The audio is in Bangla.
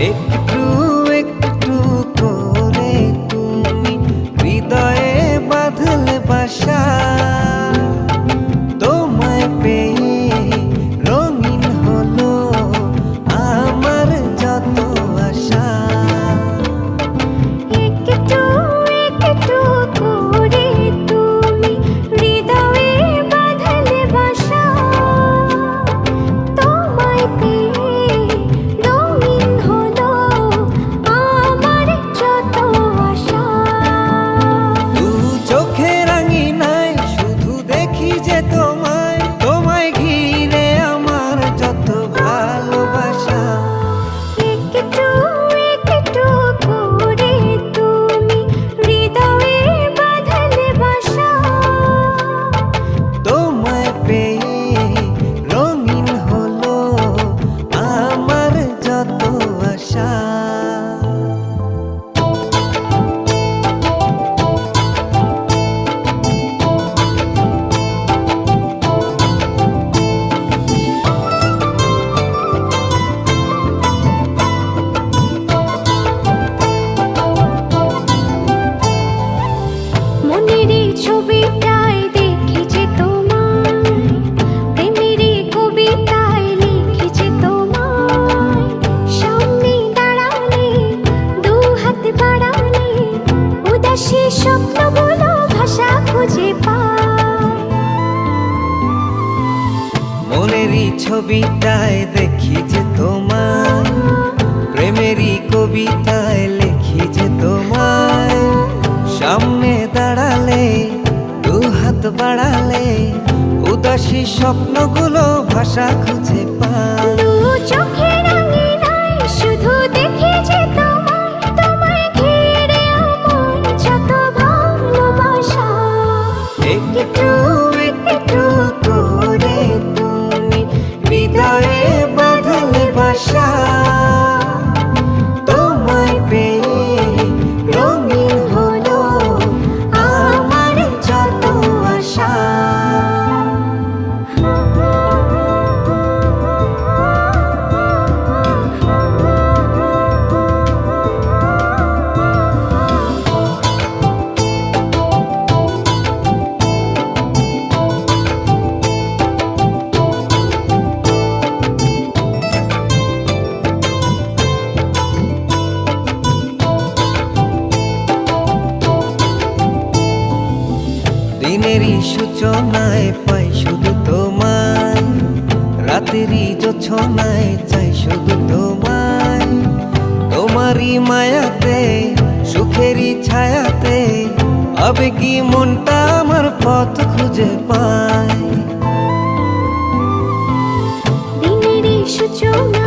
একটু একটু করে তুমি হৃদয়ে বাঁধলে বাসা, তোমায় পেয়ে রঙিন হলো আমার যত আশা। একটু একটু করে তুমি হৃদয়ে বাঁধলে বাসা, তোমায় পেয়ে রঙিন হলো আমার যত আশা। দু চোখে রাঙিনায় শুধু দেখি যে তোমায়, তোমায় ঘিরে আমার যত ভালোবাসা। একটু একটু করে তুমি হৃদয়ে বাঁধলে বাসা, তোমায় পেয়ে রঙিন হলো আমার যত আশা। মনের এই ছবিটায় দেখেছি তোমায়, প্রেমের এই কবিতায় লিখেছি তোমায়। সামনে দাঁড়ালে দু হাত বাড়ালে উদাসী স্বপ্নগুলো ভাষা খুঁজে পায়। মনেরই ছবিটায় দেখি যে তোমায়, প্রেমেরই কবিতায় লিখি যে তোমায়। সামনে দাঁড়ালে দু হাত বাড়ালে উদাসী স্বপ্নগুলো ভাষা খুঁজে পায়। দু চোখের রাঙিনায় শুধু দেখেছি তোমায়, তোমায় ঘিরে আমার যত ভালোবাসা। একটু একটু করে তুমি হৃদয়ে বাঁধলে বাসা, তোমায় পেয়ে রঙিন হলো আমার যত আশা। দিনেরই সূচনায় পাই শুধু তোমায়, রাতেরই জোছনায় চাই শুধু তোমায়। তোমারই মায়াতে সুখেরই ছায়াতে আবেগী মনটা আমার পথ খুঁজে পায়। দিনের এই সূচনা